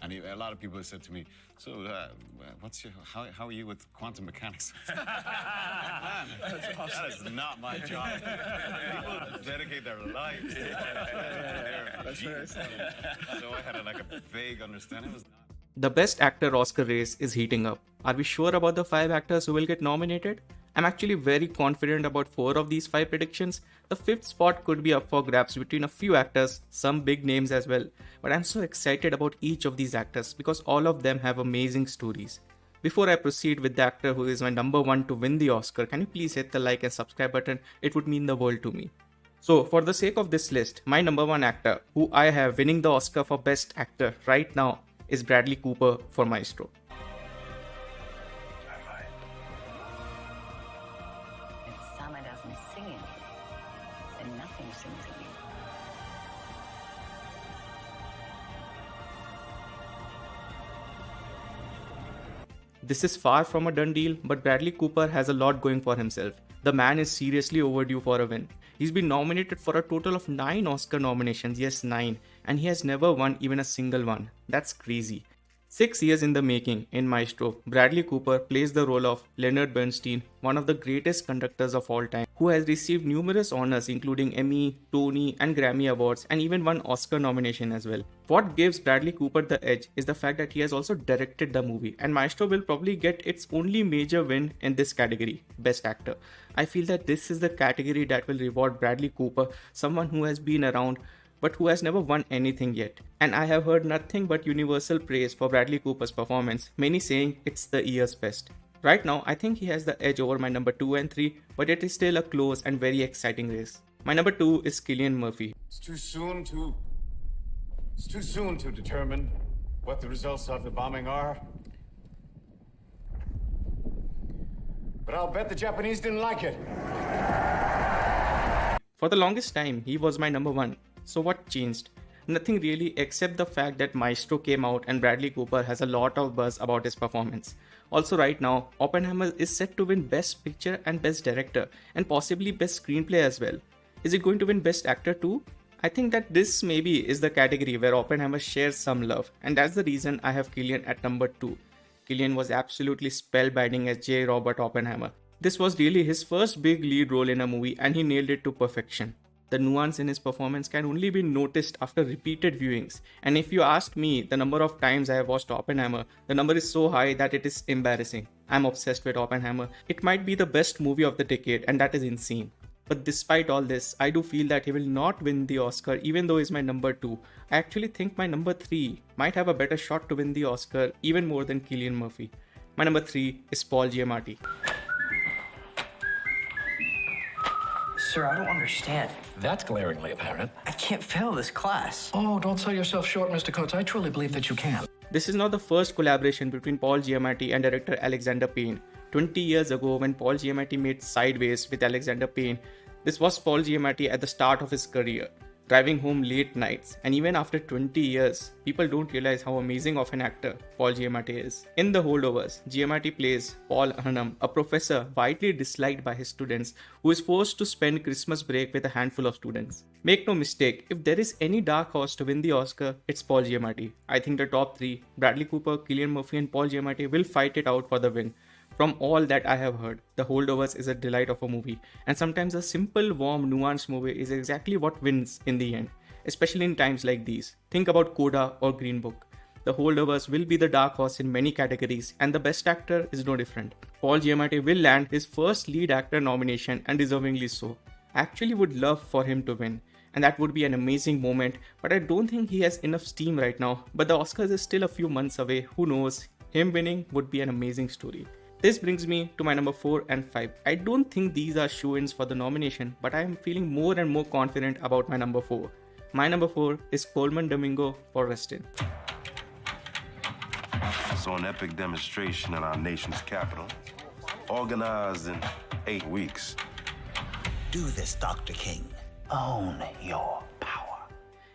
And a lot of people have said to me, so how are you with quantum mechanics? Man, that is not my job. People dedicate their lives to That's very sad. So I had like a vague understanding. It was not. The Best Actor Oscar race is heating up. Are we sure about the 5 actors who will get nominated? I'm actually very confident about 4 of these 5 predictions. The 5th spot could be up for grabs between a few actors, some big names as well. But I'm so excited about each of these actors because all of them have amazing stories. Before I proceed with the actor who is my number 1 to win the Oscar, can you please hit the like and subscribe button? It would mean the world to me. So, for the sake of this list, my number 1 actor who I have winning the Oscar for Best Actor right now is Bradley Cooper for Maestro. Sama doesn't sing in you, then nothing sings in you. This is far from a done deal, but Bradley Cooper has a lot going for himself. The man is seriously overdue for a win. He's been nominated for a total of 9 Oscar nominations, yes 9, and he has never won even a single one. That's crazy. 6 years in the making, in Maestro, Bradley Cooper plays the role of Leonard Bernstein, one of the greatest conductors of all time, who has received numerous honors including Emmy, Tony and Grammy Awards and even one Oscar nomination as well. What gives Bradley Cooper the edge is the fact that he has also directed the movie, and Maestro will probably get its only major win in this category, Best Actor. I feel that this is the category that will reward Bradley Cooper, someone who has been around but who has never won anything yet. And I have heard nothing but universal praise for Bradley Cooper's performance, many saying it's the year's best. Right now, I think he has the edge over my number 2 and 3, but it is still a close and very exciting race. My number 2 is Cillian Murphy. It's too soon to determine what the results of the bombing are. But I'll bet the Japanese didn't like it. For the longest time, he was my number 1. So what changed? Nothing really except the fact that Maestro came out and Bradley Cooper has a lot of buzz about his performance. Also right now, Oppenheimer is set to win Best Picture and Best Director and possibly Best Screenplay as well. Is it going to win Best Actor too? I think that this maybe is the category where Oppenheimer shares some love, and that's the reason I have Cillian at number 2. Cillian was absolutely spellbinding as J. Robert Oppenheimer. This was really his first big lead role in a movie and he nailed it to perfection. The nuance in his performance can only be noticed after repeated viewings, and if you ask me the number of times I have watched Oppenheimer, the number is so high that it is embarrassing. I'm obsessed with Oppenheimer. It might be the best movie of the decade and that is insane. But despite all this, I do feel that he will not win the Oscar even though he's my number 2. I actually think my number 3 might have a better shot to win the Oscar even more than Cillian Murphy. My number 3 is Paul Giamatti. Sir, I don't understand. That's glaringly apparent. I can't fail this class. Oh, don't sell yourself short, Mr. Coates. I truly believe that you can. This is not the first collaboration between Paul Giamatti and director Alexander Payne. 20 years ago, when Paul Giamatti made Sideways with Alexander Payne, this was Paul Giamatti at the start of his career, driving home late nights, and even after 20 years, people don't realize how amazing of an actor Paul Giamatti is. In The Holdovers, Giamatti plays Paul Arnhem, a professor widely disliked by his students who is forced to spend Christmas break with a handful of students. Make no mistake, if there is any dark horse to win the Oscar, it's Paul Giamatti. I think the top 3, Bradley Cooper, Cillian Murphy and Paul Giamatti, will fight it out for the win. From all that I have heard, The Holdovers is a delight of a movie, and sometimes a simple, warm, nuanced movie is exactly what wins in the end, especially in times like these. Think about Coda or Green Book. The Holdovers will be the dark horse in many categories, and the best actor is no different. Paul Giamatti will land his first lead actor nomination, and deservingly so. I actually would love for him to win, and that would be an amazing moment, but I don't think he has enough steam right now. But the Oscars is still a few months away, who knows? Him winning would be an amazing story. This brings me to my number 4 and 5. I don't think these are shoe-ins for the nomination, but I am feeling more and more confident about my number 4. My number 4 is Colman Domingo for Rustin. So an epic demonstration in our nation's capital, organized in 8 weeks. Do this, Dr. King. Own your power.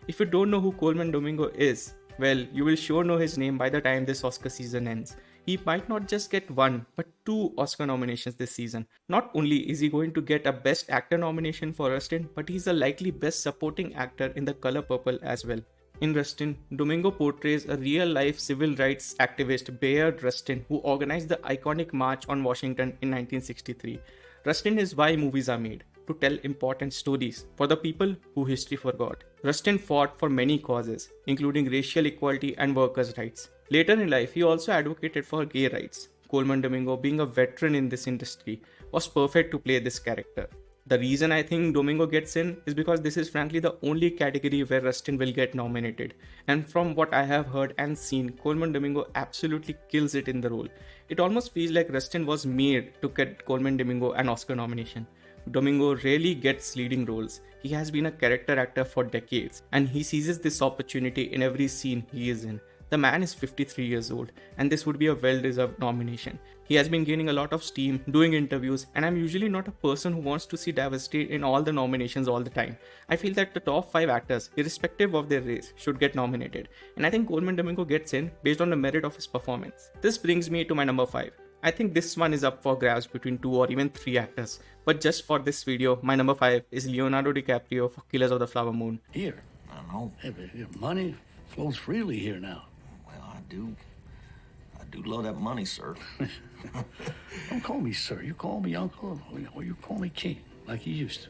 If you don't know who Colman Domingo is, well, you will sure know his name by the time this Oscar season ends. He might not just get 1, but 2 Oscar nominations this season. Not only is he going to get a Best Actor nomination for Rustin, but he's a likely Best Supporting Actor in The Color Purple as well. In Rustin, Domingo portrays a real-life civil rights activist, Bayard Rustin, who organized the iconic March on Washington in 1963. Rustin is why movies are made, to tell important stories for the people who history forgot. Rustin fought for many causes, including racial equality and workers' rights. Later in life, he also advocated for gay rights. Colman Domingo, being a veteran in this industry, was perfect to play this character. The reason I think Domingo gets in is because this is frankly the only category where Rustin will get nominated. And from what I have heard and seen, Colman Domingo absolutely kills it in the role. It almost feels like Rustin was made to get Colman Domingo an Oscar nomination. Domingo rarely gets leading roles. He has been a character actor for decades, and he seizes this opportunity in every scene he is in. The man is 53 years old, and this would be a well-deserved nomination. He has been gaining a lot of steam, doing interviews, and I'm usually not a person who wants to see diversity in all the nominations all the time. I feel that the top 5 actors, irrespective of their race, should get nominated, and I think Colman Domingo gets in based on the merit of his performance. This brings me to my number 5. I think this one is up for grabs between 2 or even 3 actors, but just for this video, my number 5 is Leonardo DiCaprio for Killers of the Flower Moon. Here. I don't know. Hey, but your money flows freely here now. Well, I do love that money, sir. Don't call me sir. You call me uncle, or you call me king, like you used to.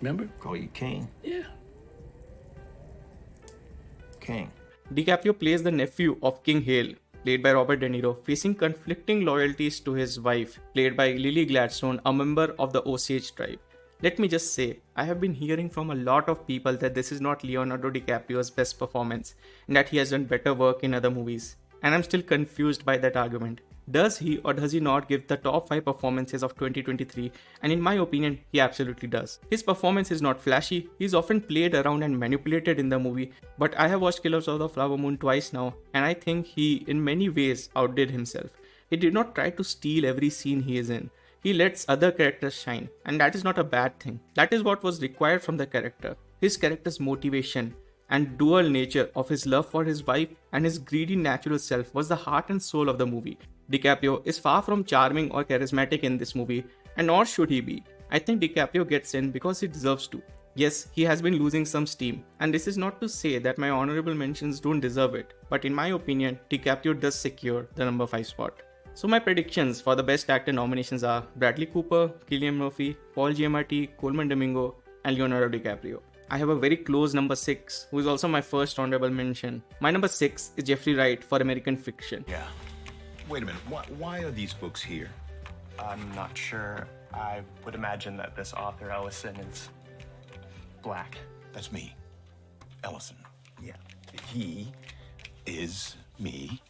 Remember? Call you king? Yeah. King. DiCaprio plays the nephew of King Hale, played by Robert De Niro, facing conflicting loyalties to his wife, played by Lily Gladstone, a member of the Osage tribe. Let me just say, I have been hearing from a lot of people that this is not Leonardo DiCaprio's best performance, and that he has done better work in other movies. And I'm still confused by that argument. Does he or does he not give the top 5 performances of 2023? And in my opinion, he absolutely does. His performance is not flashy, he's often played around and manipulated in the movie, but I have watched Killers of the Flower Moon twice now, and I think he in many ways outdid himself. He did not try to steal every scene he is in. He lets other characters shine, and that is not a bad thing. That is what was required from the character. His character's motivation and dual nature of his love for his wife and his greedy natural self was the heart and soul of the movie. DiCaprio is far from charming or charismatic in this movie, and nor should he be. I think DiCaprio gets in because he deserves to. Yes, he has been losing some steam, and this is not to say that my honorable mentions don't deserve it, but in my opinion, DiCaprio does secure the number 5 spot. So my predictions for the best actor nominations are Bradley Cooper, Cillian Murphy, Paul Giamatti, Colman Domingo, and Leonardo DiCaprio. I have a very close number 6, who is also my first honorable mention. My number 6 is Jeffrey Wright for American Fiction. Yeah. Wait a minute, why are these books here? I'm not sure. I would imagine that this author, Ellison, is black. That's me, Ellison. Yeah. He is me,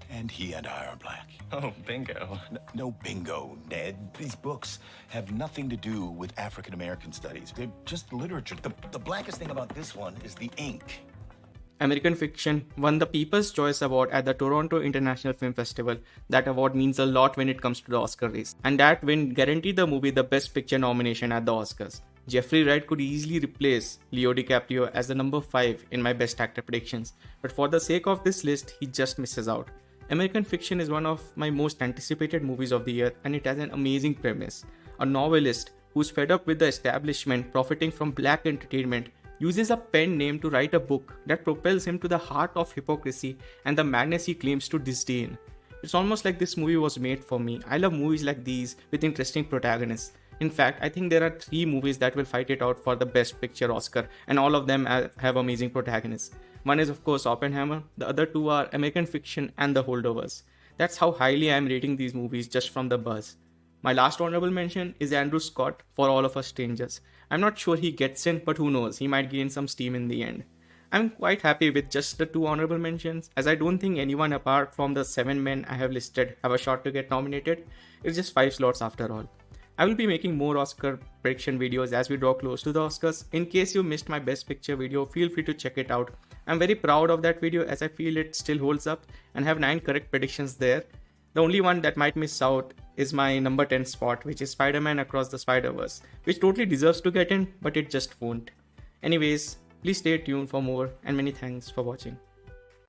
and he and I are black. Oh, bingo. No bingo, Ned. These books have nothing to do with African American studies. They're just literature. The blackest thing about this one is the ink. American Fiction won the People's Choice Award at the Toronto International Film Festival. That award means a lot when it comes to the Oscar race. And that win guaranteed the movie the Best Picture nomination at the Oscars. Jeffrey Wright could easily replace Leo DiCaprio as the number 5 in my Best Actor predictions. But for the sake of this list, he just misses out. American Fiction is one of my most anticipated movies of the year, and it has an amazing premise. A novelist who's fed up with the establishment profiting from black entertainment uses a pen name to write a book that propels him to the heart of hypocrisy and the madness he claims to disdain. It's almost like this movie was made for me. I love movies like these with interesting protagonists. In fact, I think there are 3 movies that will fight it out for the Best Picture Oscar, and all of them have amazing protagonists. One is of course Oppenheimer, the other 2 are American Fiction and The Holdovers. That's how highly I am rating these movies just from the buzz. My last honorable mention is Andrew Scott for All of Us Strangers. I'm not sure he gets in, but who knows, he might gain some steam in the end. I'm quite happy with just the 2 honorable mentions, as I don't think anyone apart from the 7 men I have listed have a shot to get nominated. It's just 5 slots after all. I will be making more Oscar prediction videos as we draw close to the Oscars. In case you missed my Best Picture video, feel free to check it out. I'm very proud of that video as I feel it still holds up and have 9 correct predictions there. The only one that might miss out is my number 10 spot, which is Spider-Man Across the Spider-Verse, which totally deserves to get in, but it just won't. Anyways, please stay tuned for more, and many thanks for watching.